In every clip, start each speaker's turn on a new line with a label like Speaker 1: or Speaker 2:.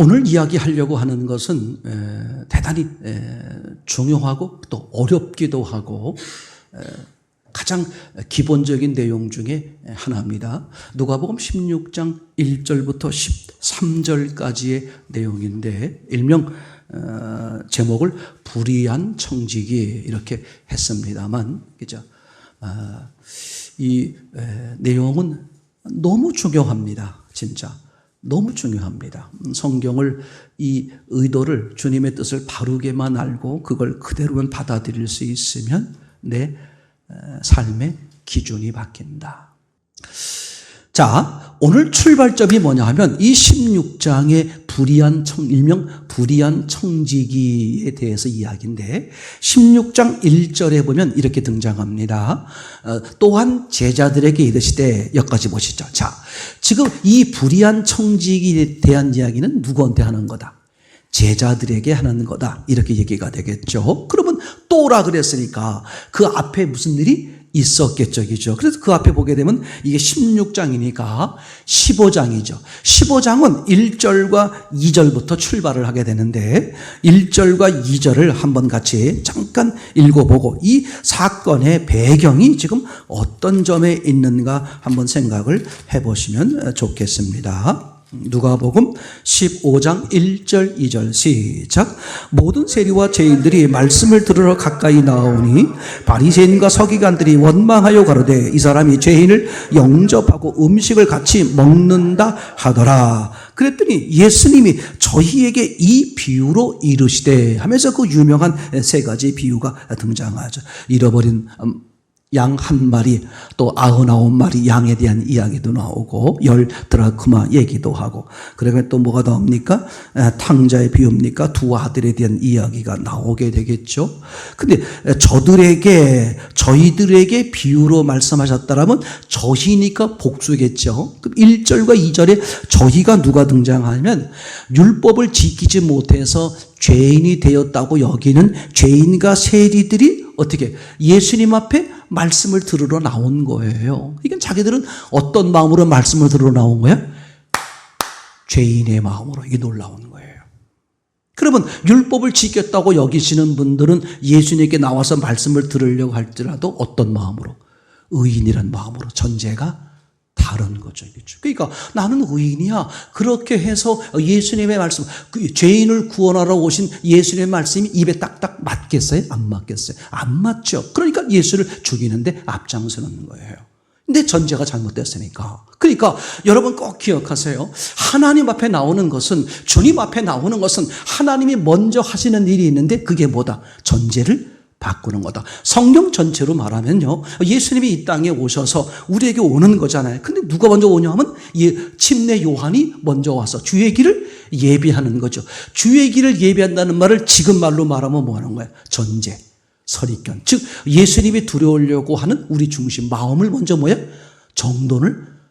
Speaker 1: 오늘 이야기하려고 하는 것은 대단히 중요하고 또 어렵기도 하고 가장 기본적인 내용 중에 하나입니다. 누가복음 16장 1절부터 13절까지의 내용인데 일명 제목을 불의한 청지기 이렇게 했습니다만, 그죠? 이 내용은 너무 중요합니다. 진짜 너무 중요합니다. 성경을 이 의도를 주님의 뜻을 바르게만 알고 그걸 그대로만 받아들일 수 있으면 내 삶의 기준이 바뀐다. 자, 오늘 출발점이 뭐냐 하면 이 16장의 일명 불의한 청지기에 대해서 이야기인데 16장 1절에 보면 이렇게 등장합니다. 또한 제자들에게 이르시되, 여기까지 보시죠. 자, 지금 이 불의한 청지기에 대한 이야기는 누구한테 하는 거다? 제자들에게 하는 거다. 이렇게 얘기가 되겠죠. 그러면 또라 그랬으니까 그 앞에 무슨 일이 있었겠죠. 그죠? 그래서 그 앞에 보게 되면 이게 16장이니까 15장이죠. 15장은 1절과 2절부터 출발을 하게 되는데 1절과 2절을 한번 같이 잠깐 읽어보고 이 사건의 배경이 지금 어떤 점에 있는가 한번 생각을 해보시면 좋겠습니다. 누가복음 15장 1절 2절 시작. 모든 세리와 죄인들이 말씀을 들으러 가까이 나오니 바리새인과 서기관들이 원망하여 가로되 이 사람이 죄인을 영접하고 음식을 같이 먹는다 하더라. 그랬더니 예수님이 저희에게 이 비유로 이르시되 하면서 그 유명한 세 가지 비유가 등장하죠. 잃어버린 양 한 마리, 또 99마리 양에 대한 이야기도 나오고 10드라크마 얘기도 하고, 그러면 또 뭐가 나옵니까? 탕자의 비유입니까? 두 아들에 대한 이야기가 나오게 되겠죠. 근데 저희들에게 비유로 말씀하셨다라면 저희니까 복수겠죠. 그럼 1절과 2절에 저희가 누가 등장하면 율법을 지키지 못해서 죄인이 되었다고 여기는 죄인과 세리들이 어떻게 예수님 앞에 말씀을 들으러 나온 거예요. 이건 자기들은 어떤 마음으로 말씀을 들으러 나온 거야? 죄인의 마음으로. 이게 놀라운 거예요. 그러면 율법을 지켰다고 여기시는 분들은 예수님께 나와서 말씀을 들으려고 할지라도 어떤 마음으로? 의인이란 마음으로. 전제가 다른 거죠. 그러니까 나는 의인이야. 그렇게 해서 예수님의 말씀, 죄인을 구원하러 오신 예수님의 말씀이 입에 딱딱 맞겠어요? 안 맞겠어요? 안 맞죠. 그러니까 예수를 죽이는데 앞장서는 거예요. 근데 전제가 잘못됐으니까. 그러니까 여러분 꼭 기억하세요. 하나님 앞에 나오는 것은, 주님 앞에 나오는 것은 하나님이 먼저 하시는 일이 있는데 그게 뭐다? 전제를 바꾸는 거다. 성경 전체로 말하면요, 예수님이 이 땅에 오셔서 우리에게 오는 거잖아요. 근데 누가 먼저 오냐 하면 침례 요한이 먼저 와서 주의 길을 예비하는 거죠. 주의 길을 예비한다는 말을 지금 말로 말하면 뭐 하는 거예요? 전제, 선입견. 즉 예수님이 들어오려고 하는 우리 중심 마음을 먼저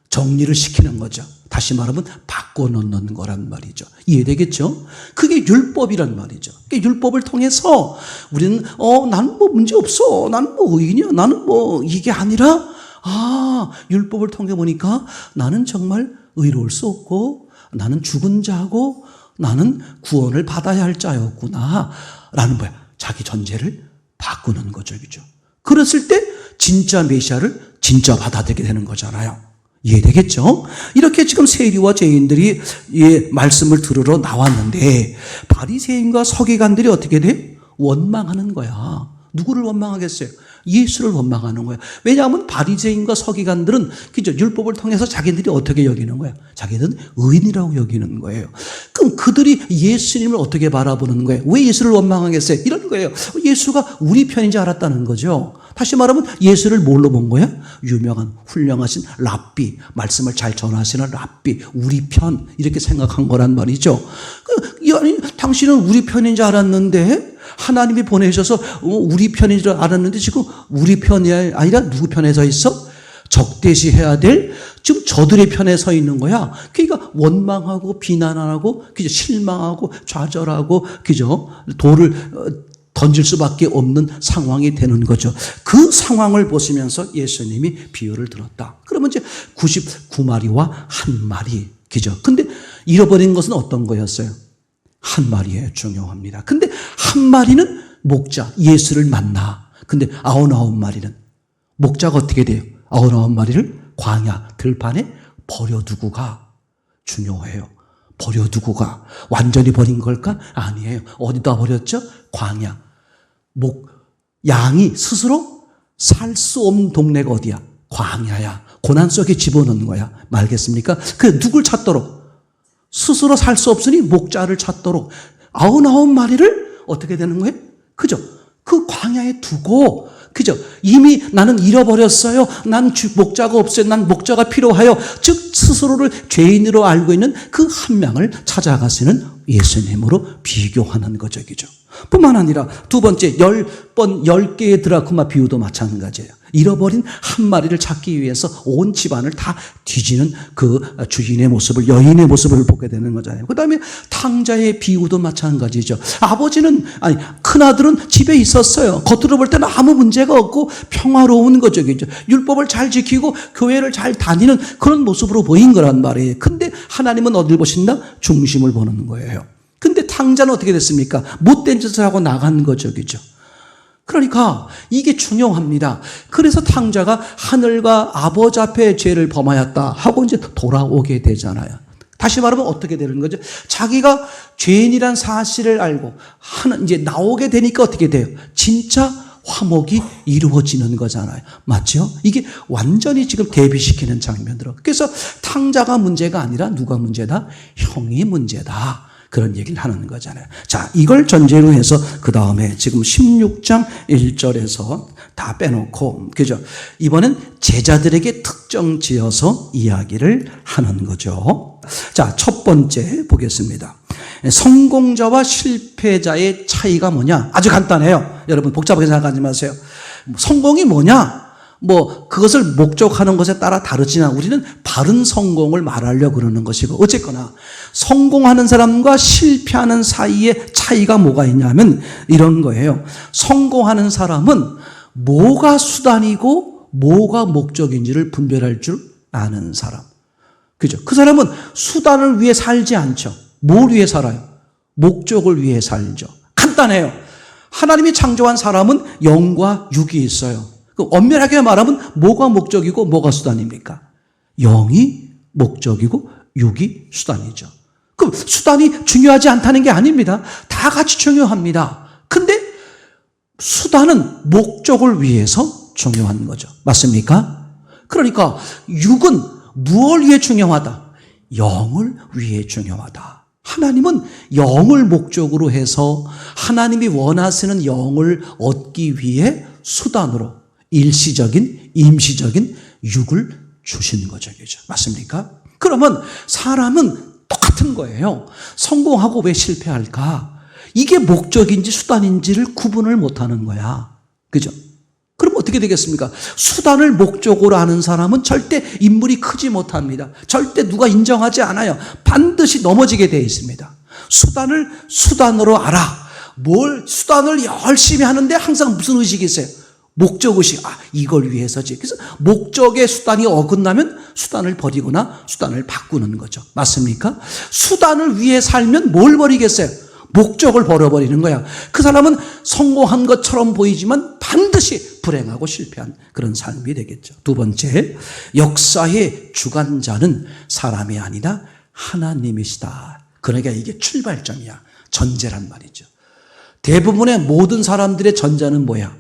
Speaker 1: 정리를 시키는 거죠. 다시 말하면 바꿔놓는 거란 말이죠. 이해되겠죠? 그게 율법이란 말이죠. 율법을 통해서 우리는 나는 뭐 문제 없어. 나는 뭐 의인이야. 나는 뭐 이게 아니라 율법을 통해 보니까 나는 정말 의로울 수 없고 나는 죽은 자고 나는 구원을 받아야 할 자였구나 라는 거야. 자기 전제를 바꾸는 거죠. 그죠? 그랬을 때 진짜 메시아를 진짜 받아들이게 되는 거잖아요. 이해되겠죠? 이렇게 지금 세리와 죄인들이 말씀을 들으러 나왔는데 바리새인과 서기관들이 어떻게 돼? 원망하는 거야. 누구를 원망하겠어요? 예수를 원망하는 거야. 왜냐하면 바리새인과 서기관들은 그죠? 율법을 통해서 자기들이 어떻게 여기는 거야? 자기들은 의인이라고 여기는 거예요. 그럼 그들이 예수님을 어떻게 바라보는 거예요? 왜 예수를 원망하겠어요? 이런 거예요. 예수가 우리 편인 줄 알았다는 거죠. 다시 말하면 예수를 뭘로 본 거야? 유명한 훌륭하신 랍비, 말씀을 잘 전하시는 랍비, 우리 편 이렇게 생각한 거란 말이죠. 아니, 당신은 우리 편인 줄 알았는데 하나님이 보내셔서 우리 편인 줄 알았는데 지금 우리 편이 아니라 누구 편에 서 있어? 적대시해야 될 지금 저들의 편에 서 있는 거야. 그러니까 원망하고 비난하고 그죠? 실망하고 좌절하고 그죠? 돌을 던질 수밖에 없는 상황이 되는 거죠. 그 상황을 보시면서 예수님이 비유를 들었다. 그러면 이제 99마리와 한 마리. 그죠? 근데 잃어버린 것은 어떤 거였어요? 한 마리에 중요합니다. 근데 한 마리는 목자, 예수를 만나. 근데 99마리는 목자가 어떻게 돼요? 99마리를 광야 들판에 버려두고 가. 중요해요. 버려두고 가. 완전히 버린 걸까? 아니에요. 어디다 버렸죠? 광야. 양이 스스로 살 수 없는 동네가 어디야? 광야야. 고난 속에 집어넣는 거야. 알겠습니까? 그 누굴 찾도록? 스스로 살 수 없으니 목자를 찾도록 99마리를 어떻게 되는 거예요? 그죠? 그 광야에 두고, 그죠? 이미 나는 잃어버렸어요. 난 목자가 없어요. 난 목자가 필요하여. 즉 스스로를 죄인으로 알고 있는 그 한 명을 찾아가시는 예수님으로 비교하는 거죠. 그죠? 뿐만 아니라 두 번째 10번 10개의 드라크마 비유도 마찬가지예요. 잃어버린 한 마리를 찾기 위해서 온 집안을 다 뒤지는 그 주인의 모습을, 여인의 모습을 보게 되는 거잖아요. 그 다음에 탕자의 비유도 마찬가지죠. 큰아들은 집에 있었어요. 겉으로 볼 때는 아무 문제가 없고 평화로운 거죠. 율법을 잘 지키고 교회를 잘 다니는 그런 모습으로 보인 거란 말이에요. 근데 하나님은 어딜 보신다? 중심을 보는 거예요. 근데 탕자는 어떻게 됐습니까? 못된 짓을 하고 나간 거죠. 그죠? 그러니까 이게 중요합니다. 그래서 탕자가 하늘과 아버지 앞에 죄를 범하였다 하고 이제 돌아오게 되잖아요. 다시 말하면 어떻게 되는 거죠? 자기가 죄인이란 사실을 알고 이제 나오게 되니까 어떻게 돼요? 진짜 화목이 이루어지는 거잖아요. 맞죠? 이게 완전히 지금 대비시키는 장면으로. 그래서 탕자가 문제가 아니라 누가 문제다? 형이 문제다. 그런 얘기를 하는 거잖아요. 자, 이걸 전제로 해서 그 다음에 지금 16장 1절에서 다 빼놓고, 그죠? 이번엔 제자들에게 특정 지어서 이야기를 하는 거죠. 자, 첫 번째 보겠습니다. 성공자와 실패자의 차이가 뭐냐? 아주 간단해요. 여러분 복잡하게 생각하지 마세요. 성공이 뭐냐? 그것을 목적하는 것에 따라 다르지만 우리는 바른 성공을 말하려고 그러는 것이고, 어쨌거나 성공하는 사람과 실패하는 사이에 차이가 뭐가 있냐면 이런 거예요. 성공하는 사람은 뭐가 수단이고 뭐가 목적인지를 분별할 줄 아는 사람. 그죠? 그 사람은 수단을 위해 살지 않죠. 뭘 위해 살아요? 목적을 위해 살죠. 간단해요. 하나님이 창조한 사람은 영과 육이 있어요. 엄밀하게 말하면 뭐가 목적이고 뭐가 수단입니까? 영이 목적이고 육이 수단이죠. 그럼 수단이 중요하지 않다는 게 아닙니다. 다 같이 중요합니다. 근데 수단은 목적을 위해서 중요한 거죠. 맞습니까? 그러니까 육은 무엇을 위해 중요하다? 영을 위해 중요하다. 하나님은 영을 목적으로 해서 하나님이 원하시는 영을 얻기 위해 수단으로 일시적인, 임시적인 육을 주신 거죠. 그죠? 맞습니까? 그러면 사람은 똑같은 거예요. 성공하고 왜 실패할까? 이게 목적인지 수단인지를 구분을 못하는 거야. 그죠? 그럼 어떻게 되겠습니까? 수단을 목적으로 하는 사람은 절대 인물이 크지 못합니다. 절대 누가 인정하지 않아요. 반드시 넘어지게 되어 있습니다. 수단을 수단으로 알아. 수단을 열심히 하는데 항상 무슨 의식이 있어요? 목적의식. 이걸 위해서지. 그래서 목적의 수단이 어긋나면 수단을 버리거나 수단을 바꾸는 거죠. 맞습니까? 수단을 위해 살면 뭘 버리겠어요? 목적을 버려버리는 거야. 그 사람은 성공한 것처럼 보이지만 반드시 불행하고 실패한 그런 삶이 되겠죠. 두 번째, 역사의 주관자는 사람이 아니라 하나님이시다. 그러니까 이게 출발점이야. 전제란 말이죠. 대부분의 모든 사람들의 전제는 뭐야?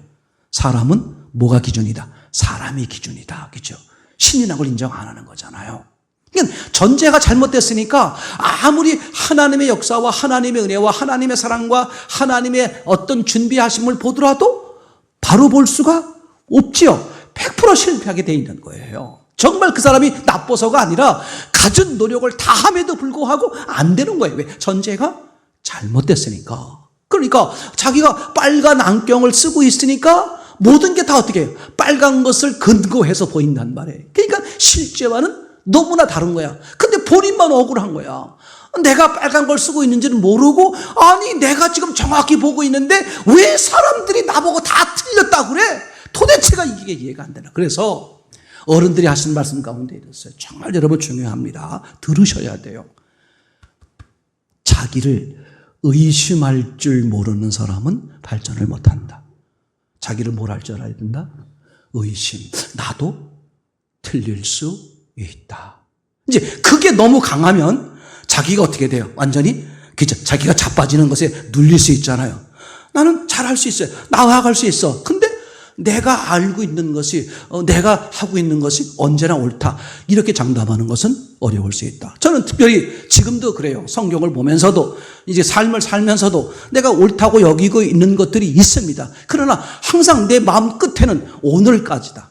Speaker 1: 사람은 뭐가 기준이다? 사람이 기준이다. 그죠? 신인학을 인정 안 하는 거잖아요. 그러니까 전제가 잘못됐으니까 아무리 하나님의 역사와 하나님의 은혜와 하나님의 사랑과 하나님의 어떤 준비하심을 보더라도 바로 볼 수가 없지요. 100% 실패하게 돼 있는 거예요. 정말 그 사람이 나빠서가 아니라 갖은 노력을 다 함에도 불구하고 안 되는 거예요. 왜? 전제가 잘못됐으니까. 그러니까 자기가 빨간 안경을 쓰고 있으니까 모든 게 다 어떻게 해요? 빨간 것을 근거해서 보인단 말이에요. 그러니까 실제와는 너무나 다른 거야. 근데 본인만 억울한 거야. 내가 빨간 걸 쓰고 있는지는 모르고, 내가 지금 정확히 보고 있는데 왜 사람들이 나보고 다 틀렸다고 그래? 도대체가 이게 이해가 안 되나. 그래서 어른들이 하신 말씀 가운데 이랬어요. 정말 여러분 중요합니다. 들으셔야 돼요. 자기를 의심할 줄 모르는 사람은 발전을 못한다. 자기를 뭘 할 줄 알아야 된다? 의심. 나도 틀릴 수 있다. 이제 그게 너무 강하면 자기가 어떻게 돼요? 완전히 그죠? 자기가 자빠지는 것에 눌릴 수 있잖아요. 나는 잘할 수 있어요. 나아갈 수 있어. 근데 내가 알고 있는 것이, 내가 하고 있는 것이 언제나 옳다. 이렇게 장담하는 것은 어려울 수 있다. 저는 특별히 지금도 그래요. 성경을 보면서도, 이제 삶을 살면서도 내가 옳다고 여기고 있는 것들이 있습니다. 그러나 항상 내 마음 끝에는 오늘까지다.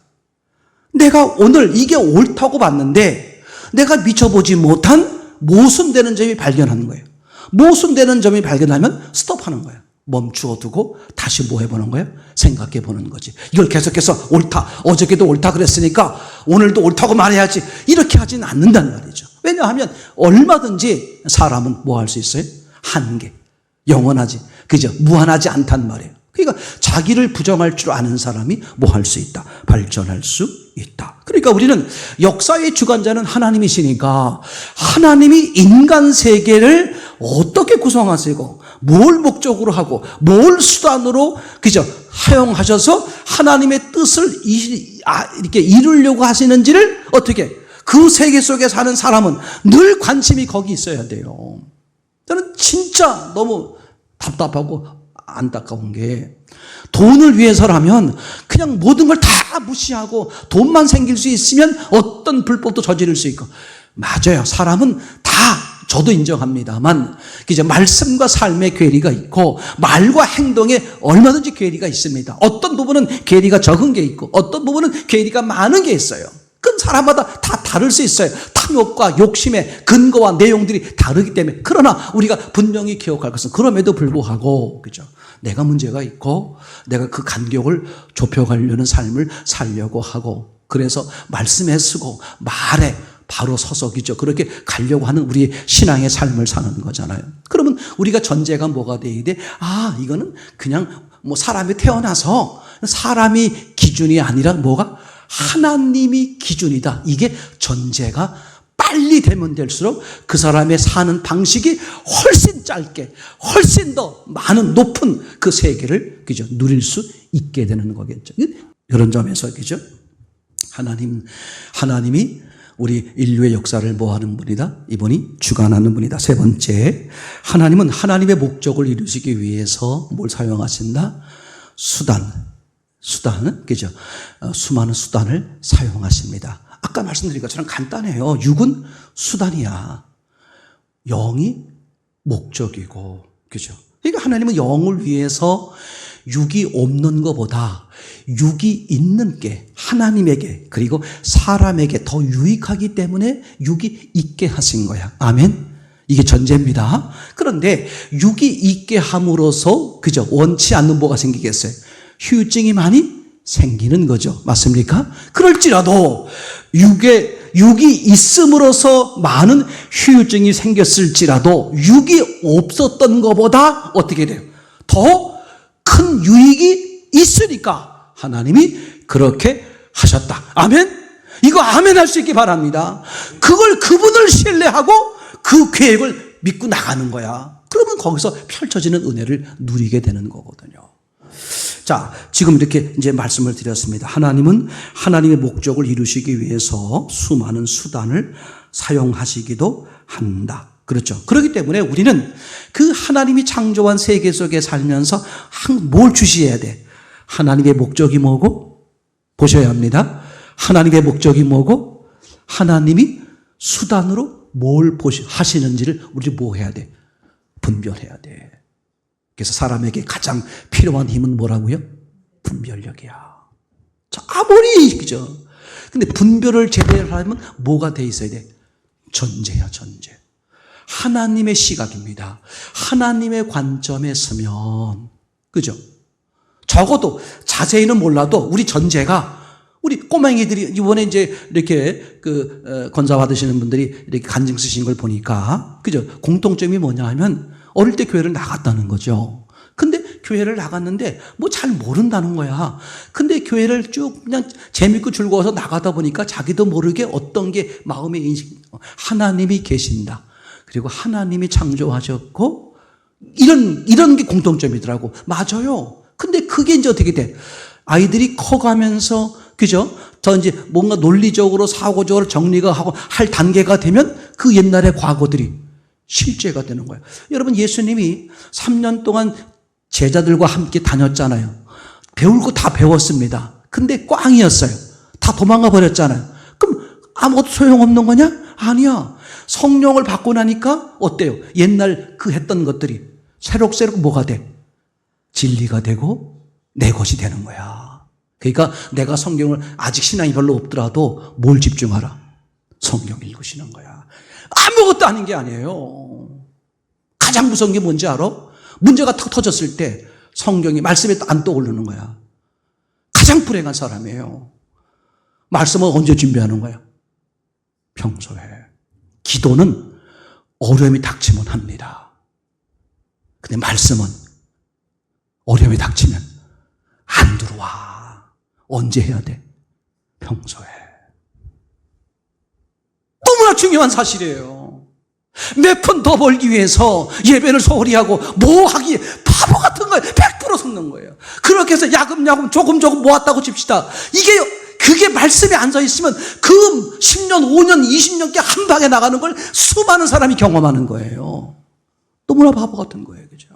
Speaker 1: 내가 오늘 이게 옳다고 봤는데 내가 미쳐보지 못한 모순되는 점이 발견하는 거예요. 모순되는 점이 발견하면 스톱하는 거예요. 멈추어 두고 다시 뭐 해보는 거예요? 생각해 보는 거지. 이걸 계속해서 옳다. 어저께도 옳다 그랬으니까 오늘도 옳다고 말해야지. 이렇게 하지는 않는다는 말이죠. 왜냐하면 얼마든지 사람은 뭐 할 수 있어요? 한계. 영원하지. 그죠? 무한하지 않단 말이에요. 그러니까 자기를 부정할 줄 아는 사람이 뭐 할 수 있다. 발전할 수 있다. 그러니까 우리는 역사의 주관자는 하나님이시니까 하나님이 인간 세계를 어떻게 구성하시고 뭘 목적으로 하고 뭘 수단으로 그죠? 사용하셔서 하나님의 뜻을 이렇게 이루려고 하시는지를 어떻게 그 세계 속에 사는 사람은 늘 관심이 거기 있어야 돼요. 저는 진짜 너무 답답하고 안타까운 게 돈을 위해서라면 그냥 모든 걸 다 무시하고 돈만 생길 수 있으면 어떤 불법도 저지를 수 있고 맞아요. 사람은 다 저도 인정합니다만 이제 말씀과 삶의 괴리가 있고 말과 행동에 얼마든지 괴리가 있습니다. 어떤 부분은 괴리가 적은 게 있고 어떤 부분은 괴리가 많은 게 있어요. 그건 사람마다 다 다를 수 있어요. 탐욕과 욕심의 근거와 내용들이 다르기 때문에. 그러나 우리가 분명히 기억할 것은 그럼에도 불구하고 그죠? 내가 문제가 있고 내가 그 간격을 좁혀가려는 삶을 살려고 하고 그래서 말씀에 쓰고 말에 바로 서서기죠. 그렇게 가려고 하는 우리의 신앙의 삶을 사는 거잖아요. 그러면 우리가 전제가 뭐가 돼야 돼? 이거는 그냥 뭐 사람이 태어나서 사람이 기준이 아니라 뭐가? 하나님이 기준이다. 이게 전제가 빨리 되면 될수록 그 사람의 사는 방식이 훨씬 짧게, 훨씬 더 많은 높은 그 세계를 그죠? 누릴 수 있게 되는 거겠죠. 이런 점에서 그죠? 하나님이 우리 인류의 역사를 뭐하는 분이다? 이분이 주관하는 분이다. 세 번째, 하나님은 하나님의 목적을 이루시기 위해서 뭘 사용하신다? 수단은 그죠? 수많은 수단을 사용하십니다. 아까 말씀드린 것처럼 간단해요. 육은 수단이야. 영이 목적이고, 그죠? 그러니까 하나님은 영을 위해서 육이 없는 것보다 육이 있는 게 하나님에게 그리고 사람에게 더 유익하기 때문에 육이 있게 하신 거야. 아멘. 이게 전제입니다. 그런데 육이 있게 함으로써 그죠? 원치 않는 뭐가 생기겠어요? 휴증이 많이 생기는 거죠. 맞습니까? 그럴지라도 육이 있음으로써 많은 휴증이 생겼을지라도 육이 없었던 것보다 어떻게 돼요? 더 큰 유익이 있으니까 하나님이 그렇게 하셨다. 아멘? 이거 아멘 할 수 있기 바랍니다. 그분을 신뢰하고 그 계획을 믿고 나가는 거야. 그러면 거기서 펼쳐지는 은혜를 누리게 되는 거거든요. 자, 지금 이렇게 이제 말씀을 드렸습니다. 하나님은 하나님의 목적을 이루시기 위해서 수많은 수단을 사용하시기도 한다. 그렇죠. 그렇기 때문에 우리는 그 하나님이 창조한 세계 속에 살면서 뭘 주시해야 돼? 하나님의 목적이 뭐고? 보셔야 합니다. 하나님의 목적이 뭐고? 하나님이 수단으로 뭘 하시는지를 우리 뭐 해야 돼? 분별해야 돼. 그래서 사람에게 가장 필요한 힘은 뭐라고요? 분별력이야. 자, 아무리, 그죠? 근데 분별을 제대로 하려면 뭐가 돼 있어야 돼? 전제야, 전제. 하나님의 시각입니다. 하나님의 관점에 서면, 그죠? 적어도 자세히는 몰라도 우리 전제가 우리 꼬맹이들이 이번에 이제 이렇게 권사 받으시는 분들이 이렇게 간증 쓰신 걸 보니까, 그죠? 공통점이 뭐냐 하면 어릴 때 교회를 나갔다는 거죠. 근데 교회를 나갔는데 뭐 잘 모른다는 거야. 근데 교회를 쭉 그냥 재밌고 즐거워서 나가다 보니까 자기도 모르게 어떤 게 마음의 인식, 하나님이 계신다. 그리고 하나님이 창조하셨고 이런 게 공통점이더라고. 맞아요. 근데 그게 이제 어떻게 돼? 아이들이 커가면서 그죠? 더 이제 뭔가 논리적으로 사고적으로 정리가 하고 할 단계가 되면 그 옛날의 과거들이 실제가 되는 거예요. 여러분 예수님이 3년 동안 제자들과 함께 다녔잖아요. 배울 거 다 배웠습니다. 근데 꽝이었어요. 다 도망가 버렸잖아요. 그럼 아무것도 소용없는 거냐? 아니야. 성령을 받고 나니까 어때요? 옛날 그 했던 것들이 새록새록 뭐가 돼? 진리가 되고 내 것이 되는 거야. 그러니까 내가 성경을 아직 신앙이 별로 없더라도 뭘 집중하라? 성경 읽으시는 거야. 아무것도 아닌 게 아니에요. 가장 무서운 게 뭔지 알아? 문제가 탁 터졌을 때 성경이 말씀에 안 떠오르는 거야. 가장 불행한 사람이에요. 말씀은 언제 준비하는 거야? 평소에. 기도는 어려움이 닥치면 합니다. 근데 말씀은 어려움이 닥치면 안 들어와. 언제 해야 돼? 평소에. 너무나 중요한 사실이에요. 몇 푼 더 벌기 위해서 예배를 소홀히 하고 뭐 하기 바보 같은 거예요. 100% 속는 거예요. 그렇게 해서 야금야금 조금 모았다고 칩시다. 그게 말씀에 앉아 있으면 그 10년, 5년, 20년께 한 방에 나가는 걸 수많은 사람이 경험하는 거예요. 너무나 바보 같은 거예요. 그죠?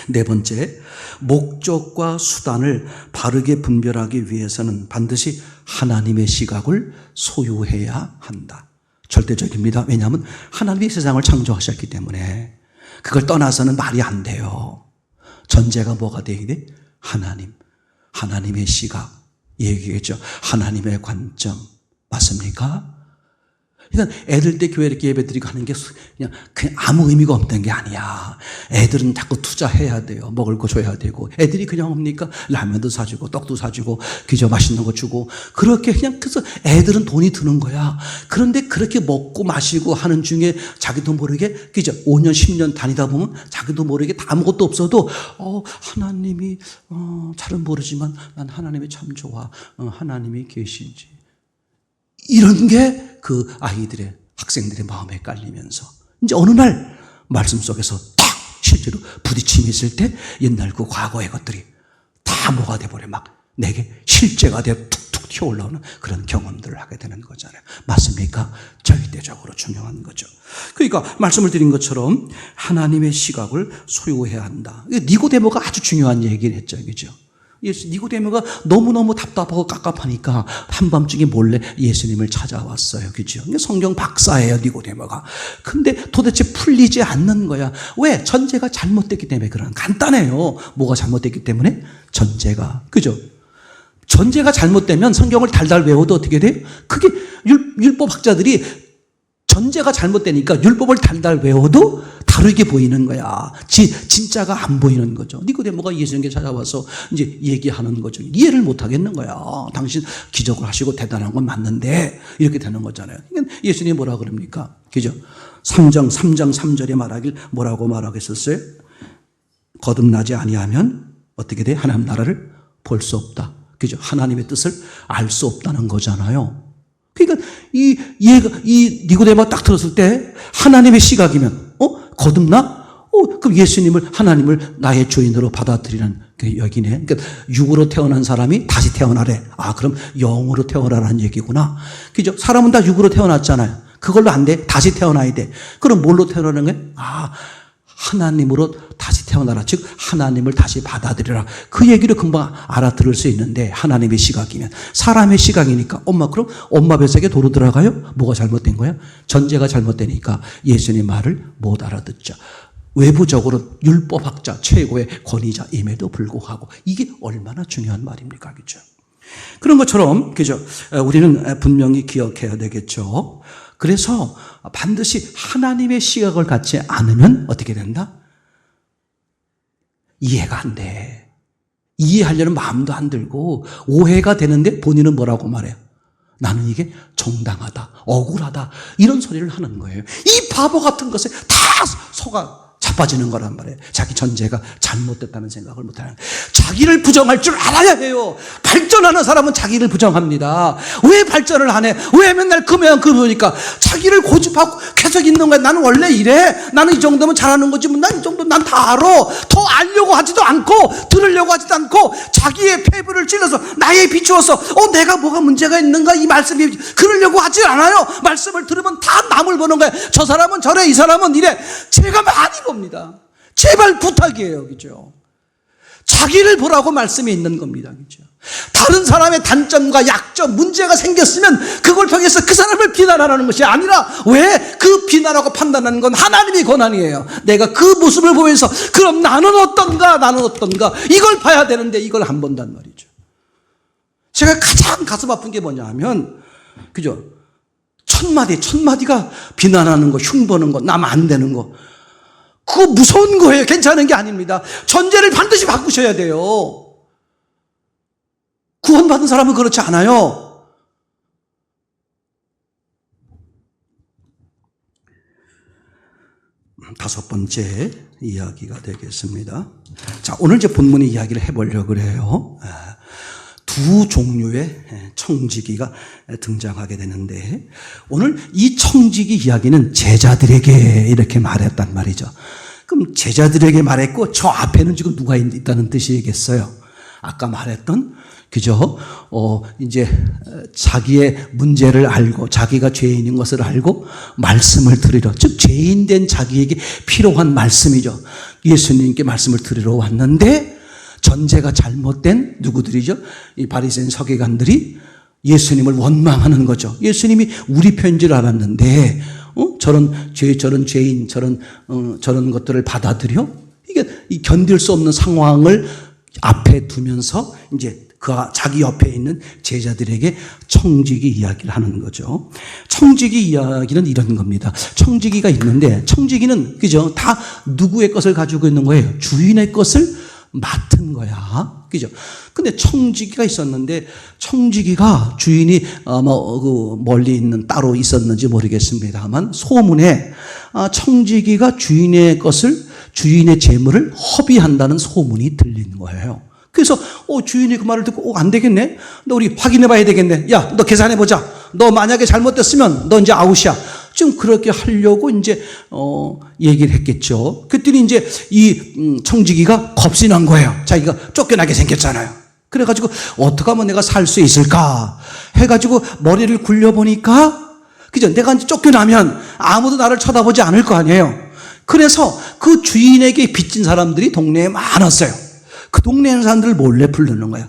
Speaker 1: 네 번째, 목적과 수단을 바르게 분별하기 위해서는 반드시 하나님의 시각을 소유해야 한다. 절대적입니다. 왜냐하면 하나님이 세상을 창조하셨기 때문에 그걸 떠나서는 말이 안 돼요. 전제가 뭐가 되어야 돼? 하나님의 시각. 얘기겠죠. 하나님의 관점. 맞습니까? 그러니까 애들 때 교회 이렇게 예배 드리고 하는 게 그냥 아무 의미가 없는 게 아니야. 애들은 자꾸 투자해야 돼요. 먹을 거 줘야 되고. 애들이 그냥 옵니까? 라면도 사주고 떡도 사주고 그저 맛있는 거 주고 그렇게 그냥 그래서 애들은 돈이 드는 거야. 그런데 그렇게 먹고 마시고 하는 중에 자기도 모르게 그죠? 5년 10년 다니다 보면 자기도 모르게 아무것도 없어도 하나님이 잘은 모르지만 난 하나님이 참 좋아. 하나님이 계시지. 이런 게 그 아이들의 학생들의 마음에 깔리면서 이제 어느 날 말씀 속에서 탁 실제로 부딪힘이 있을 때 옛날 그 과거의 것들이 다 뭐가 돼버려 막 내게 실제가 돼 툭툭 튀어올라오는 그런 경험들을 하게 되는 거잖아요. 맞습니까? 절대적으로 중요한 거죠. 그러니까 말씀을 드린 것처럼 하나님의 시각을 소유해야 한다. 니고데모가 아주 중요한 얘기를 했죠. 그죠? 니고데모가 너무너무 답답하고 깝깝하니까 한밤중에 몰래 예수님을 찾아왔어요. 그죠? 성경 박사예요, 니고데모가. 근데 도대체 풀리지 않는 거야. 왜? 전제가 잘못됐기 때문에 그런. 간단해요. 뭐가 잘못됐기 때문에? 전제가. 그죠? 전제가 잘못되면 성경을 달달 외워도 어떻게 돼요? 그게 율법학자들이 전제가 잘못되니까 율법을 달달 외워도 다르게 보이는 거야. 진짜가 안 보이는 거죠. 니고데모가 예수님께 찾아와서 이제 얘기하는 거죠. 이해를 못 하겠는 거야. 당신 기적을 하시고 대단한 건 맞는데 이렇게 되는 거잖아요. 예수님이 뭐라 그럽니까? 그죠? 3장 3절에 말하길 뭐라고 말하겠었어요? 거듭나지 아니하면 어떻게 돼? 하나님 나라를 볼 수 없다. 그죠? 하나님의 뜻을 알 수 없다는 거잖아요. 그러니까 이 니고데모가 딱 들었을 때 하나님의 시각이면 거듭나? 그럼 예수님을 하나님을 나의 주인으로 받아들이는 여기네. 그러니까 육으로 태어난 사람이 다시 태어나래. 그럼 영으로 태어나라는 얘기구나. 그죠? 사람은 다 육으로 태어났잖아요. 그걸로 안 돼. 다시 태어나야 돼. 그럼 뭘로 태어나는 거야? 하나님으로 다시 태어나라. 즉 하나님을 다시 받아들여라. 그 얘기를 금방 알아들을 수 있는데 하나님의 시각이면 사람의 시각이니까 그럼 엄마 뱃속에 도로 들어가요? 뭐가 잘못된 거야? 전제가 잘못되니까 예수님 말을 못 알아듣죠. 외부적으로 율법학자 최고의 권위자임에도 불구하고 이게 얼마나 중요한 말입니까? 그렇죠? 그런 것처럼 그죠? 우리는 분명히 기억해야 되겠죠. 그래서 반드시 하나님의 시각을 갖지 않으면 어떻게 된다? 이해가 안 돼. 이해하려는 마음도 안 들고 오해가 되는데 본인은 뭐라고 말해요? 나는 이게 정당하다, 억울하다 이런 소리를 하는 거예요. 이 바보 같은 것에 다 속아 자빠지는 거란 말이에요. 자기 전제가 잘못됐다는 생각을 못하는. 자기를 부정할 줄 알아야 해요. 발전하는 사람은 자기를 부정합니다. 왜 발전을 안 해? 왜 맨날 그러니까 자기를 고집하고 계속 있는 거야. 나는 원래 이래. 나는 이 정도면 잘하는 거지. 난 이 정도 난 다 알아. 더 알려고 하지도 않고 들으려고 하지도 않고 자기의 폐부를 찔러서 나에 비추어서 내가 뭐가 문제가 있는가 이 말씀이 그러려고 하지 않아요. 말씀을 들으면 다 남을 보는 거예요. 저 사람은 저래, 이 사람은 이래. 제가 많이 봅니다. 제발 부탁이에요. 그죠? 자기를 보라고 말씀이 있는 겁니다. 그죠? 다른 사람의 단점과 약점, 문제가 생겼으면 그걸 통해서 그 사람을 비난하라는 것이 아니라 왜 그 비난하고 판단하는 건 하나님의 권한이에요. 내가 그 모습을 보면서 그럼 나는 어떤가 이걸 봐야 되는데 이걸 안 본단 말이죠. 제가 가장 가슴 아픈 게 뭐냐 하면 그죠? 천마디가 비난하는 거, 흉보는 거, 남 안 되는 거. 그거 무서운 거예요. 괜찮은 게 아닙니다. 전제를 반드시 바꾸셔야 돼요. 구원받은 사람은 그렇지 않아요. 다섯 번째 이야기가 되겠습니다. 자, 오늘 이제 본문의 이야기를 해보려고 그래요. 두 종류의 청지기가 등장하게 되는데 오늘 이 청지기 이야기는 제자들에게 이렇게 말했단 말이죠. 그럼 제자들에게 말했고 저 앞에는 지금 누가 있다는 뜻이겠어요? 아까 말했던 그죠? 이제 자기의 문제를 알고 자기가 죄인인 것을 알고 말씀을 들으러, 즉 죄인된 자기에게 필요한 말씀이죠. 예수님께 말씀을 들으러 왔는데 전제가 잘못된 누구들이죠? 이 바리새인 서기관들이 예수님을 원망하는 거죠. 예수님이 우리 편인 줄 알았는데 저런 죄인 저런 것들을 받아들여? 이게 견딜 수 없는 상황을 앞에 두면서 이제 자기 옆에 있는 제자들에게 청지기 이야기를 하는 거죠. 청지기 이야기는 이런 겁니다. 청지기가 있는데 청지기는 그죠? 다 누구의 것을 가지고 있는 거예요? 주인의 것을 맡은 거야. 그죠? 근데 청지기가 있었는데 청지기가 주인이 멀리 있는 따로 있었는지 모르겠습니다만 소문에 청지기가 주인의 재물을 허비한다는 소문이 들린 거예요. 그래서 주인이 그 말을 듣고 안 되겠네. 너 우리 확인해 봐야 되겠네. 야, 너 계산해 보자. 너 만약에 잘못됐으면 너 이제 아웃이야. 지금 그렇게 하려고 이제 얘기를 했겠죠. 그랬더니 이제 이 청지기가 겁이 난 거예요. 자기가 쫓겨나게 생겼잖아요. 그래가지고 어떻게 하면 내가 살 수 있을까 해가지고 머리를 굴려보니까 그죠? 내가 이제 쫓겨나면 아무도 나를 쳐다보지 않을 거 아니에요. 그래서 그 주인에게 빚진 사람들이 동네에 많았어요. 그 동네 사람들을 몰래 부르는 거야.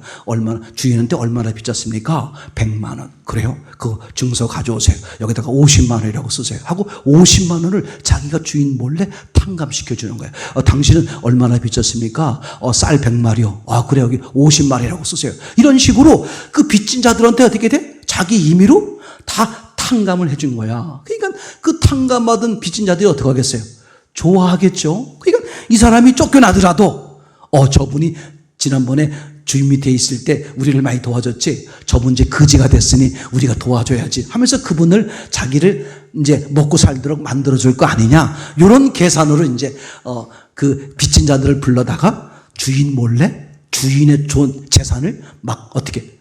Speaker 1: 주인한테 얼마나 빚졌습니까? 100만 원. 그래요? 그 증서 가져오세요. 여기다가 50만 원이라고 쓰세요. 하고 50만 원을 자기가 주인 몰래 탕감시켜 주는 거예요. 당신은 얼마나 빚졌습니까? 쌀 100마리요. 그래, 여기 50마리라고 쓰세요. 이런 식으로 그 빚진 자들한테 어떻게 돼? 자기 임의로 다 탕감을 해준 거야. 그러니까 그 탕감받은 빚진 자들이 어떻게 하겠어요? 좋아하겠죠? 그러니까 이 사람이 쫓겨나더라도 저분이 지난번에 주인 밑에 있을 때 우리를 많이 도와줬지. 저분 이제 거지가 됐으니 우리가 도와줘야지 하면서 그분을 자기를 이제 먹고 살도록 만들어줄 거 아니냐. 이런 계산으로 이제 그 빚진 자들을 불러다가 주인 몰래 주인의 재산을 막 어떻게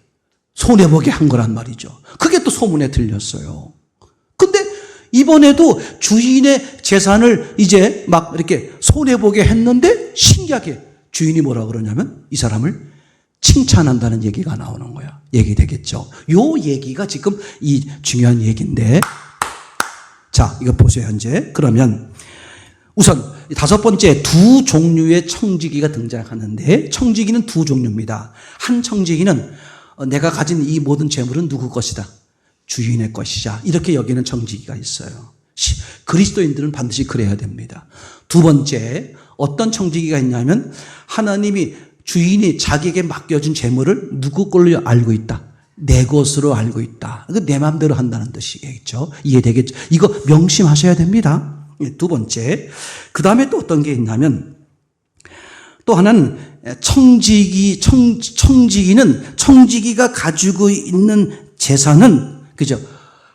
Speaker 1: 손해보게 한 거란 말이죠. 그게 또 소문에 들렸어요. 근데 이번에도 주인의 재산을 이제 막 이렇게 손해보게 했는데 신기하게 주인이 뭐라 그러냐면 이 사람을 칭찬한다는 얘기가 나오는 거야. 얘기되겠죠. 요 얘기가 지금 이 중요한 얘기인데 자, 이거 보세요. 이제 그러면 우선 다섯 번째 두 종류의 청지기가 등장하는데 청지기는 두 종류입니다. 한 청지기는 내가 가진 이 모든 재물은 누구 것이다? 주인의 것이자 이렇게 여기는 청지기가 있어요. 그리스도인들은 반드시 그래야 됩니다. 두 번째 어떤 청지기가 있냐면 하나님이 주인이 자기에게 맡겨준 재물을 누구 걸로 알고 있다. 내 것으로 알고 있다. 내 마음대로 한다는 뜻이겠죠. 이해되겠죠. 이거 명심하셔야 됩니다. 두 번째 그 다음에 또 어떤 게 있냐면 또 하나는 청지기가 가지고 있는 재산은 그죠?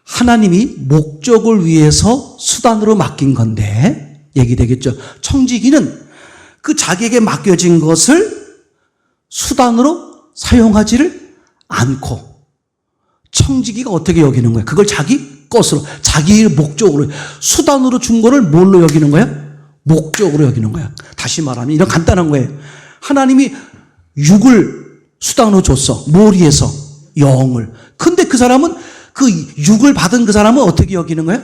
Speaker 1: 하나님이 목적을 위해서 수단으로 맡긴 건데 얘기되겠죠. 청지기는 그 자기에게 맡겨진 것을 수단으로 사용하지를 않고 청지기가 어떻게 여기는 거야? 그걸 자기 것으로, 자기의 목적으로, 수단으로 준 거를 뭘로 여기는 거야? 목적으로 여기는 거야. 다시 말하면 이런 간단한 거예요. 하나님이 육을 수단으로 줬어. 뭘 위해서? 영을. 근데 그 사람은 그 육을 받은 그 사람은 어떻게 여기는 거야?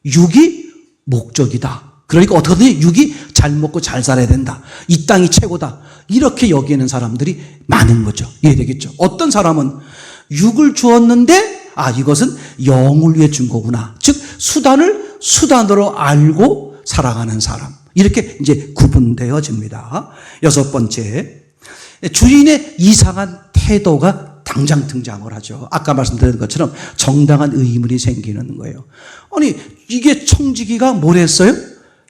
Speaker 1: 육이 목적이다. 그러니까 어떻게든 육이 잘 먹고 잘 살아야 된다. 이 땅이 최고다. 이렇게 여기는 사람들이 많은 거죠. 이해되겠죠? 어떤 사람은 육을 주었는데 이것은 영을 위해 준 거구나. 즉 수단을 수단으로 알고 살아가는 사람. 이렇게 이제 구분되어집니다. 여섯 번째, 주인의 이상한 태도가 당장 등장을 하죠. 아까 말씀드린 것처럼 정당한 의문이 생기는 거예요. 아니 이게 청지기가 뭘 했어요?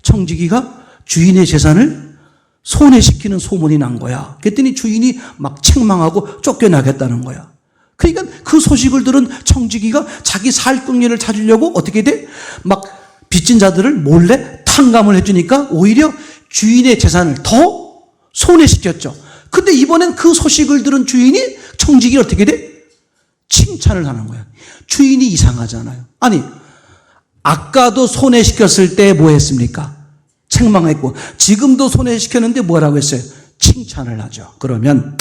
Speaker 1: 청지기가 주인의 재산을 손해시키는 소문이 난 거야. 그랬더니 주인이 막 책망하고 쫓겨나겠다는 거야. 그러니까 그 소식을 들은 청지기가 자기 살 궁리를 찾으려고 어떻게 돼? 막 빚진 자들을 몰래 탕감을 해주니까 오히려 주인의 재산을 더 손해시켰죠. 근데 이번엔 그 소식을 들은 주인이 청지기를 어떻게 돼? 칭찬을 하는 거야. 주인이 이상하잖아요. 아니 아까도 손해시켰을 때 뭐 했습니까? 책망했고 지금도 손해시켰는데 뭐라고 했어요? 칭찬을 하죠. 그러면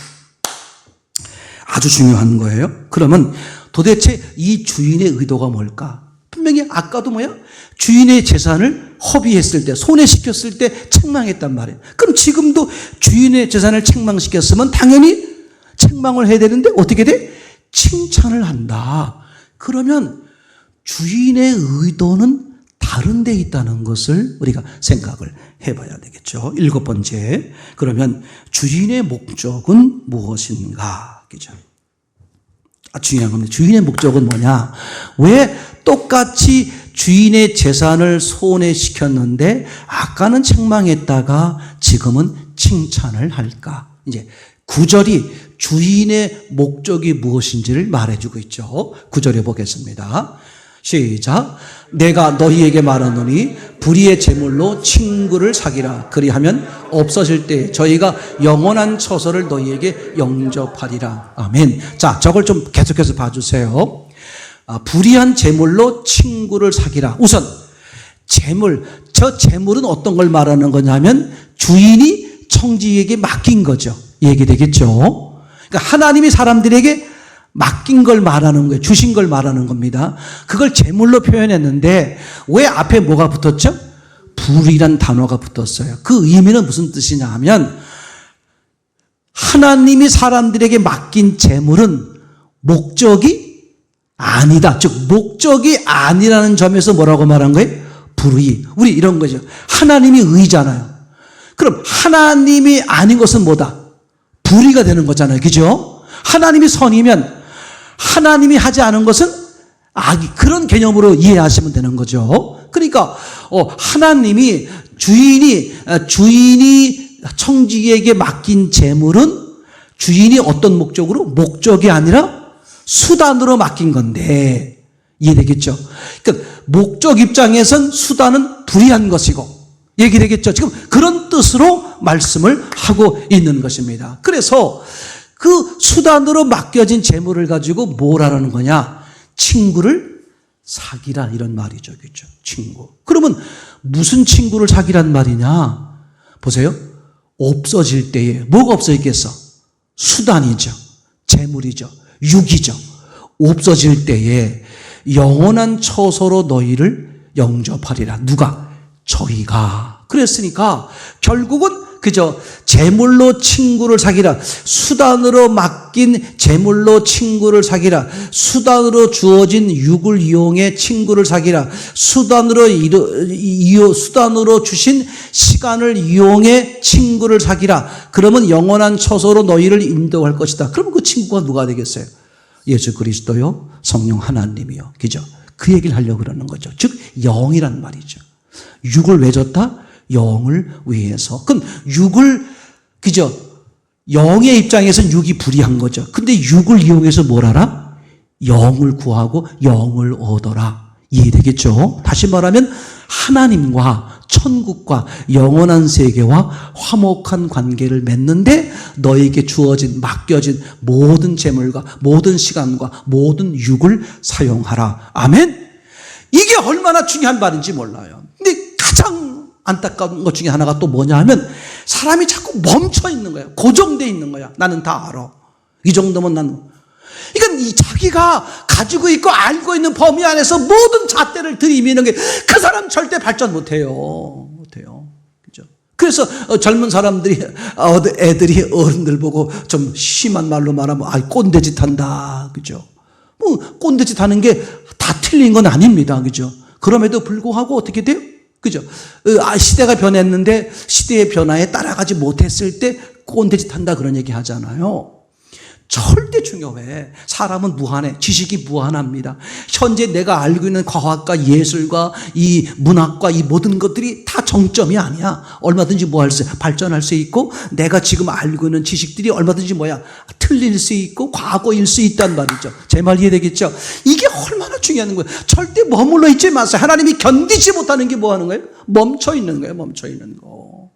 Speaker 1: 아주 중요한 거예요. 그러면 도대체 이 주인의 의도가 뭘까? 분명히 아까도 뭐야? 주인의 재산을 허비했을 때, 손해시켰을 때 책망했단 말이에요. 그럼 지금도 주인의 재산을 책망시켰으면 당연히 책망을 해야 되는데 어떻게 돼? 칭찬을 한다. 그러면 주인의 의도는 다른 데 있다는 것을 우리가 생각을 해봐야 되겠죠. 일곱 번째, 그러면 주인의 목적은 무엇인가? 그죠? 중요한 겁니다. 주인의 목적은 뭐냐? 왜 똑같이 주인의 재산을 손해시켰는데 아까는 책망했다가 지금은 칭찬을 할까? 이제 9절이 주인의 목적이 무엇인지를 말해주고 있죠. 9절에 보겠습니다. 시작. 내가 너희에게 말하노니 불의의 제물로 친구를 사기라. 그리하면 없어질 때 저희가 영원한 처소를 너희에게 영접하리라. 아멘. 자, 저걸 좀 계속해서 봐주세요. 불의한 제물로 친구를 사기라. 우선 제물, 저 제물은 어떤 걸 말하는 거냐면 주인이 청지에게 맡긴 거죠. 얘기되겠죠. 그러니까 하나님이 사람들에게 맡긴 걸 말하는 거예요. 주신 걸 말하는 겁니다. 그걸 제물로 표현했는데 왜 앞에 뭐가 붙었죠? 불이란 단어가 붙었어요. 그 의미는 무슨 뜻이냐 하면 하나님이 사람들에게 맡긴 제물은 목적이 아니다. 즉 목적이 아니라는 점에서 뭐라고 말한 거예요? 불의. 우리 이런 거죠. 하나님이 의잖아요. 그럼 하나님이 아닌 것은 뭐다? 불의가 되는 거잖아요. 그죠? 하나님이 선이면 하나님이 하지 않은 것은 악이, 그런 개념으로 이해하시면 되는 거죠. 그러니까 하나님이 주인이 청지기에게 맡긴 재물은 주인이 어떤 목적으로? 목적이 아니라 수단으로 맡긴 건데 이해되겠죠? 그러니까 목적 입장에선 수단은 불의한 것이고 얘기되겠죠? 지금 그런 뜻으로 말씀을 하고 있는 것입니다. 그래서 그 수단으로 맡겨진 재물을 가지고 뭘 하라는 거냐? 친구를 사기라 이런 말이죠. 그렇죠? 친구. 그러면 무슨 친구를 사기란 말이냐? 보세요. 없어질 때에 뭐가 없어지겠어? 수단이죠. 재물이죠. 육이죠. 없어질 때에 영원한 처소로 너희를 영접하리라. 누가? 저희가. 그랬으니까 결국은 그저 재물로 친구를 사기라. 수단으로 맡긴 재물로 친구를 사기라. 수단으로 주어진 육을 이용해 친구를 사기라. 수단으로 주신 시간을 이용해 친구를 사기라. 그러면 영원한 처소로 너희를 인도할 것이다. 그러면 그 친구가 누가 되겠어요? 예수 그리스도요, 성령 하나님이요. 그죠? 그 얘기를 하려고 그러는 거죠. 즉 영이란 말이죠. 육을 왜 줬다? 영을 위해서. 그럼 육을, 그죠? 영의 입장에서는 육이 불의한 거죠. 근데 육을 이용해서 뭘 하라? 영을 구하고 영을 얻어라. 이해되겠죠? 다시 말하면 하나님과 천국과 영원한 세계와 화목한 관계를 맺는데 너에게 주어진 맡겨진 모든 재물과 모든 시간과 모든 육을 사용하라. 아멘. 이게 얼마나 중요한 말인지 몰라요. 근데 가장 안타까운 것 중에 하나가 또 뭐냐 하면 사람이 자꾸 멈춰 있는 거예요. 고정되어 있는 거야. 나는 다 알아. 이 정도면 난. 그러니까 이 자기가 가지고 있고 알고 있는 범위 안에서 모든 잣대를 들이미는 게 그 사람 절대 발전 못해요. 못해요. 그죠? 그래서 젊은 사람들이, 애들이 어른들 보고 좀 심한 말로 말하면, 꼰대짓 한다. 그죠? 뭐, 꼰대짓 하는 게 다 틀린 건 아닙니다. 그죠? 그럼에도 불구하고 어떻게 돼요? 그죠? 시대가 변했는데 시대의 변화에 따라가지 못했을 때 꼰대짓 한다 그런 얘기 하잖아요. 절대 중요해. 사람은 무한해. 지식이 무한합니다. 현재 내가 알고 있는 과학과 예술과 이 문학과 이 모든 것들이 다 정점이 아니야. 얼마든지 발전할 수 있고 내가 지금 알고 있는 지식들이 얼마든지 틀릴 수 있고 과거일 수 있단 말이죠. 제 말 이해되겠죠? 이게 얼마나 중요한 거예요. 절대 머물러 있지 마세요. 하나님이 견디지 못하는 게 뭐 하는 거예요? 멈춰 있는 거예요. 멈춰 있는 거.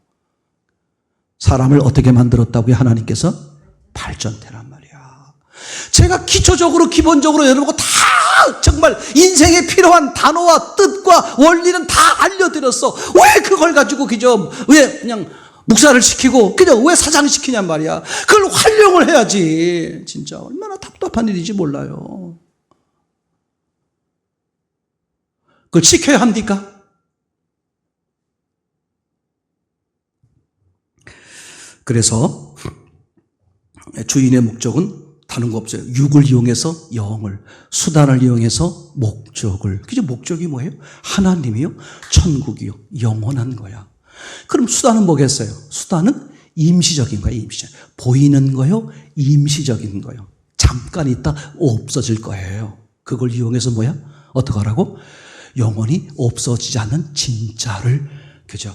Speaker 1: 사람을 어떻게 만들었다고요? 하나님께서 발전되란 말이야. 제가 기본적으로 여러분과 다 정말 인생에 필요한 단어와 뜻과 원리는 다 알려드렸어. 왜 그걸 가지고 왜 그냥 묵사를 시키고 왜 사장 시키냔 말이야. 그걸 활용을 해야지. 진짜 얼마나 답답한 일인지 몰라요. 그걸 시켜야 합니까? 그래서 주인의 목적은 다른 거 없어요. 육을 이용해서 영을, 수단을 이용해서 목적을. 그죠? 목적이 뭐예요? 하나님이요, 천국이요, 영원한 거야. 그럼 수단은 뭐겠어요? 수단은 임시적인 거야, 임시적. 보이는 거요, 임시적인 거요. 잠깐 있다 없어질 거예요. 그걸 이용해서 어떻게 하라고? 영원히 없어지지 않는 진짜를, 그죠?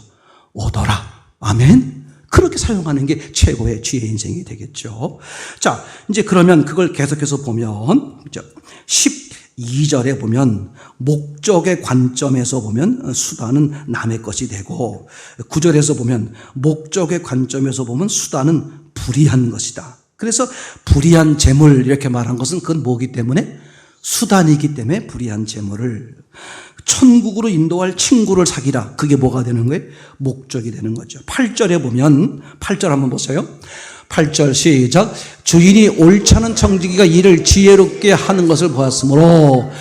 Speaker 1: 얻어라. 아멘? 그렇게 사용하는 게 최고의 지혜 인생이 되겠죠. 자, 이제 그러면 그걸 계속해서 보면, 12절에 보면, 목적의 관점에서 보면 수단은 남의 것이 되고, 9절에서 보면, 목적의 관점에서 보면 수단은 불의한 것이다. 그래서 불의한 재물 이렇게 말한 것은 그건 뭐기 때문에? 수단이기 때문에 불의한 재물을 천국으로 인도할 친구를 사귀라. 그게 뭐가 되는 거예요? 목적이 되는 거죠. 8절에 보면 8절 한번 보세요. 8절 시작. 주인이 옳지 않은 청지기가 이를 지혜롭게 하는 것을 보았으므로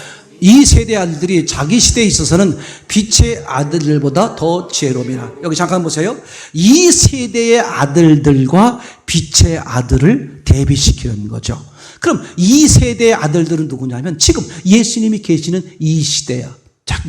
Speaker 1: 이 세대 아들들이 자기 시대에 있어서는 빛의 아들들보다 더 지혜로움이라. 여기 잠깐 보세요. 이 세대의 아들들과 빛의 아들을 대비시키는 거죠. 그럼 이 세대의 아들들은 누구냐면 지금 예수님이 계시는 이 시대야.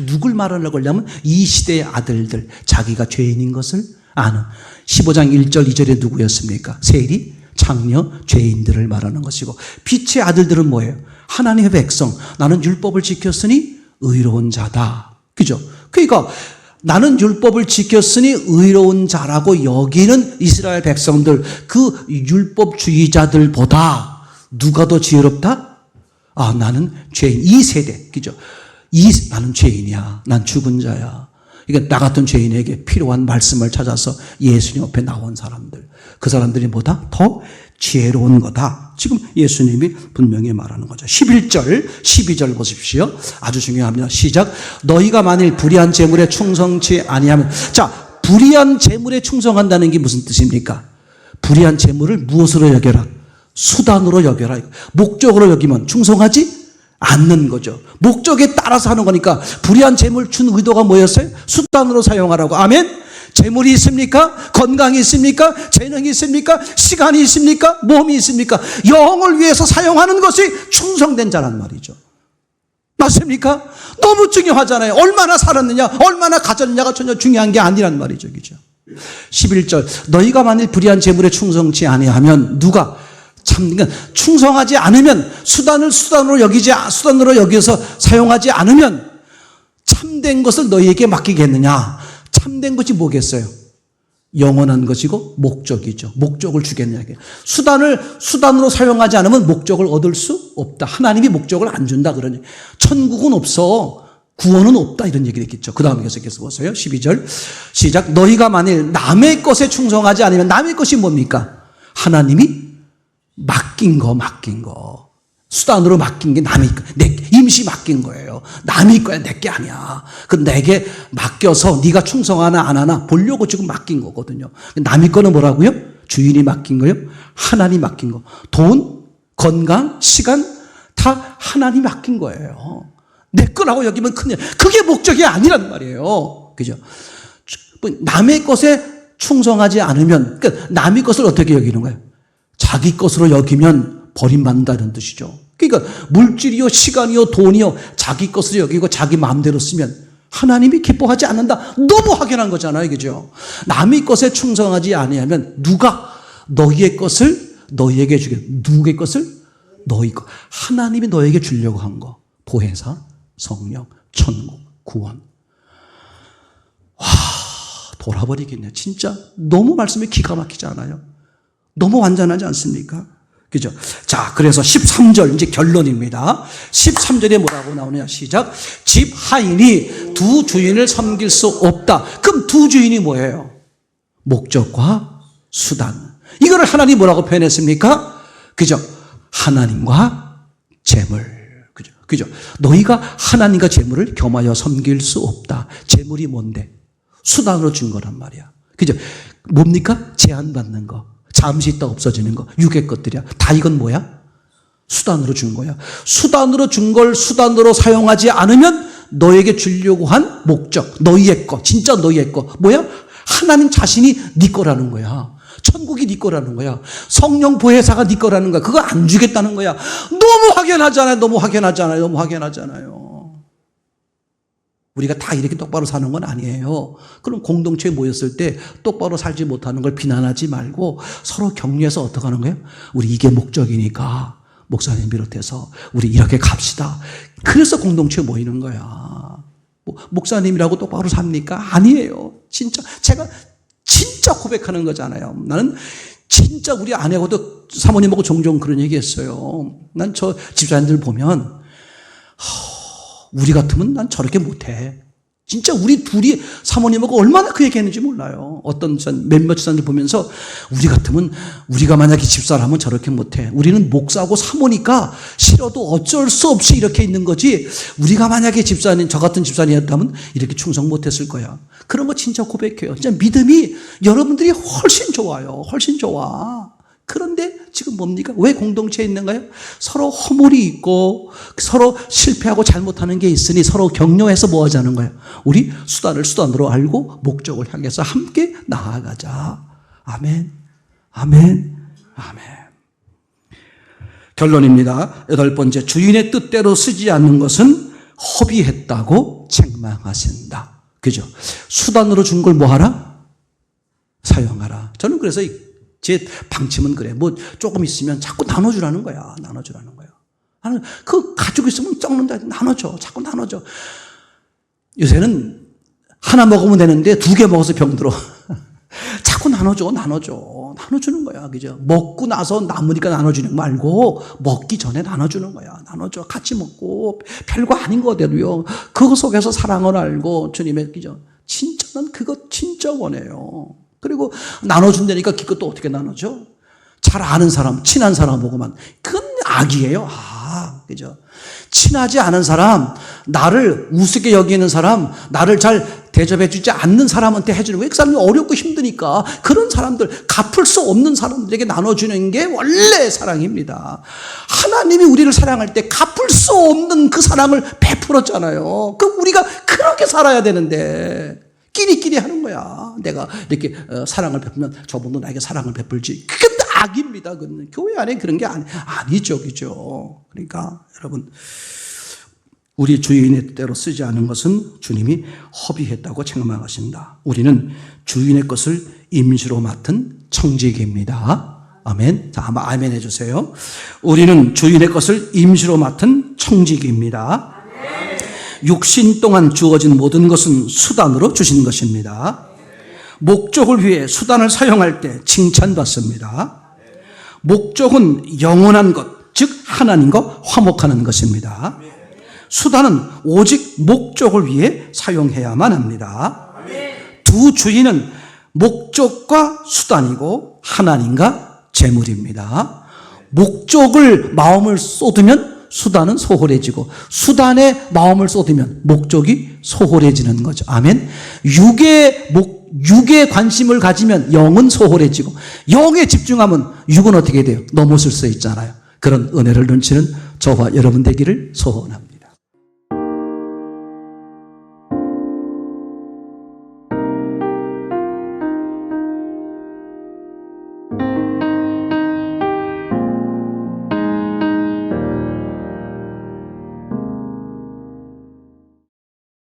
Speaker 1: 누굴 말하려고 하려면 이 시대의 아들들, 자기가 죄인인 것을 아는. 15장 1절 2절에 누구였습니까? 세리, 창녀, 죄인들을 말하는 것이고, 빛의 아들들은 뭐예요? 하나님의 백성. 나는 율법을 지켰으니 의로운 자다. 그죠? 그러니까 나는 율법을 지켰으니 의로운 자라고 여기는 이스라엘 백성들, 그 율법주의자들보다 누가 더 지혜롭다? 나는 죄인. 이 세대. 그죠? 나는 죄인이야. 난 죽은 자야. 그러니까 나 같은 죄인에게 필요한 말씀을 찾아서 예수님 앞에 나온 사람들. 그 사람들이 보다 더 지혜로운 거다. 지금 예수님이 분명히 말하는 거죠. 11절, 12절 보십시오. 아주 중요합니다. 시작. 너희가 만일 불의한 재물에 충성치 아니하면. 자, 불의한 재물에 충성한다는 게 무슨 뜻입니까? 불의한 재물을 무엇으로 여겨라? 수단으로 여겨라. 목적으로 여기면 충성하지 않는 거죠. 목적에 따라서 하는 거니까 불의한 재물 준 의도가 뭐였어요? 수단으로 사용하라고. 아멘? 재물이 있습니까? 건강이 있습니까? 재능이 있습니까? 시간이 있습니까? 몸이 있습니까? 영을 위해서 사용하는 것이 충성된 자란 말이죠. 맞습니까? 너무 중요하잖아요. 얼마나 살았느냐, 얼마나 가졌느냐가 전혀 중요한 게 아니란 말이죠. 그죠? 11절. 너희가 만일 불의한 재물에 충성치 아니하면 누가 그러니까 충성하지 않으면 수단으로 여기서 사용하지 않으면 참된 것을 너희에게 맡기겠느냐? 참된 것이 뭐겠어요? 영원한 것이고 목적이죠. 목적을 주겠느냐. 수단으로 사용하지 않으면 목적을 얻을 수 없다. 하나님이 목적을 안 준다 그러니. 천국은 없어. 구원은 없다 이런 얘기를 했겠죠. 그 다음에 계속해서 보세요. 12절 시작. 너희가 만일 남의 것에 충성하지 않으면 남의 것이 뭡니까? 하나님이 맡긴 거. 수단으로 맡긴 게 남의 거. 임시 맡긴 거예요. 남의 거야, 내 게 아니야. 그 내게 맡겨서 네가 충성하나 안 하나 보려고 지금 맡긴 거거든요. 남의 거는 뭐라고요? 주인이 맡긴 거요? 하나님 맡긴 거. 돈, 건강, 시간 다 하나님 맡긴 거예요. 내 거라고 여기면 큰일. 그게 목적이 아니란 말이에요. 그죠? 남의 것에 충성하지 않으면, 그러니까 남의 것을 어떻게 여기는 거예요? 자기 것으로 여기면 버림받는다는 뜻이죠. 그러니까 물질이요, 시간이요, 돈이요, 자기 것으로 여기고 자기 마음대로 쓰면 하나님이 기뻐하지 않는다. 너무 확연한 거잖아요. 그죠? 남의 것에 충성하지 아니하면 누가 너희의 것을 너희에게 주게, 누구의 것을? 너희 것. 하나님이 너에게 주려고 한 거. 보혜사, 성령, 천국, 구원. 와, 돌아버리겠네. 진짜 너무 말씀이 기가 막히지 않아요? 너무 완전하지 않습니까? 그죠? 자, 그래서 13절 이제 결론입니다. 13절에 뭐라고 나오냐? 시작. 집 하인이 두 주인을 섬길 수 없다. 그럼 두 주인이 뭐예요? 목적과 수단. 이거를 하나님 뭐라고 표현했습니까? 그죠? 하나님과 재물. 그죠? 너희가 하나님과 재물을 겸하여 섬길 수 없다. 재물이 뭔데? 수단으로 준 거란 말이야. 그죠? 뭡니까? 제한받는 거. 잠시 있다 없어지는 거. 육의 것들이야. 다 이건 뭐야? 수단으로 준 거야. 수단으로 준 걸 수단으로 사용하지 않으면 너에게 주려고 한 목적, 너희의 거, 진짜 너희의 거. 뭐야? 하나님 자신이 네 거라는 거야. 천국이 네 거라는 거야. 성령 보혜사가 네 거라는 거야. 그거 안 주겠다는 거야. 너무 확연하잖아요. 우리가 다 이렇게 똑바로 사는 건 아니에요. 그럼 공동체에 모였을 때 똑바로 살지 못하는 걸 비난하지 말고 서로 격려해서 어떻게 하는 거예요? 우리 이게 목적이니까 목사님 비롯해서 우리 이렇게 갑시다. 그래서 공동체에 모이는 거야. 목사님이라고 똑바로 삽니까? 아니에요. 제가 진짜 고백하는 거잖아요. 나는 진짜 우리 아내하고도 사모님하고 종종 그런 얘기 했어요. 난 저 집사님들 보면 우리 같으면 난 저렇게 못해. 진짜 우리 둘이 사모님하고 얼마나 그 얘기했는지 몰라요. 어떤 몇몇 집사님들 보면서 우리 같으면 우리가 만약에 집사라면 저렇게 못해. 우리는 목사고 사모니까 싫어도 어쩔 수 없이 이렇게 있는 거지. 우리가 만약에 집사님, 저 같은 집사님이었다면 이렇게 충성 못했을 거야. 그런 거 진짜 고백해요. 진짜 믿음이 여러분들이 훨씬 좋아요. 훨씬 좋아. 그런데 지금 뭡니까? 왜 공동체에 있는가요? 서로 허물이 있고 서로 실패하고 잘못하는 게 있으니 서로 격려해서 뭐 하자는 거예요? 우리 수단을 수단으로 알고 목적을 향해서 함께 나아가자. 아멘. 결론입니다. 8번째, 주인의 뜻대로 쓰지 않는 것은 허비했다고 책망하신다. 그죠? 수단으로 준 걸 뭐 하라? 사용하라. 저는 그래서 제 방침은 그래. 조금 있으면 자꾸 나눠주라는 거야. 나는 그거 가지고 있으면 썩는다. 나눠줘. 자꾸 나눠줘. 요새는 하나 먹으면 되는데 2개 먹어서 병들어. 자꾸 나눠줘. 나눠주는 거야. 그죠? 먹고 나서 남으니까 나눠주는 거 말고 먹기 전에 나눠주는 거야. 나눠줘. 같이 먹고 별거 아닌 거 같아도요. 그거 속에서 사랑을 알고 주님의, 그죠? 진짜 난 그거 진짜 원해요. 그리고 나눠준다니까 기껏 또 어떻게 나눠줘? 잘 아는 사람, 친한 사람하고만. 그건 악이에요. 그죠? 친하지 않은 사람, 나를 우습게 여기는 사람, 나를 잘 대접해주지 않는 사람한테 해주는 거예요. 그 사람이 어렵고 힘드니까 그런 사람들, 갚을 수 없는 사람들에게 나눠주는 게 원래 사랑입니다. 하나님이 우리를 사랑할 때 갚을 수 없는 그 사랑을 베풀었잖아요. 그럼 우리가 그렇게 살아야 되는데 끼리끼리 하는 거야. 내가 이렇게 사랑을 베풀면 저분도 나에게 사랑을 베풀지. 그게 악입니다. 그건 교회 안에 그런 게 아니죠. 그죠? 그러니까 여러분, 우리 주인의 뜻대로 쓰지 않은 것은 주님이 허비했다고 책망하신다. 우리는 주인의 것을 임시로 맡은 청지기입니다. 아멘. 자, 한번 아멘 해주세요. 우리는 주인의 것을 임시로 맡은 청지기입니다. 육신 동안 주어진 모든 것은 수단으로 주신 것입니다. 목적을 위해 수단을 사용할 때 칭찬받습니다. 목적은 영원한 것, 즉 하나님과 화목하는 것입니다. 수단은 오직 목적을 위해 사용해야만 합니다. 두 주인은 목적과 수단이고 하나님과 재물입니다. 목적을 마음을 쏟으면 수단은 소홀해지고 수단에 마음을 쏟으면 목적이 소홀해지는 거죠. 아멘. 육에 관심을 가지면 영은 소홀해지고 영에 집중하면 육은 어떻게 돼요? 넘어설 수 있잖아요. 그런 은혜를 넘치는 저와 여러분 되기를 소원합니다.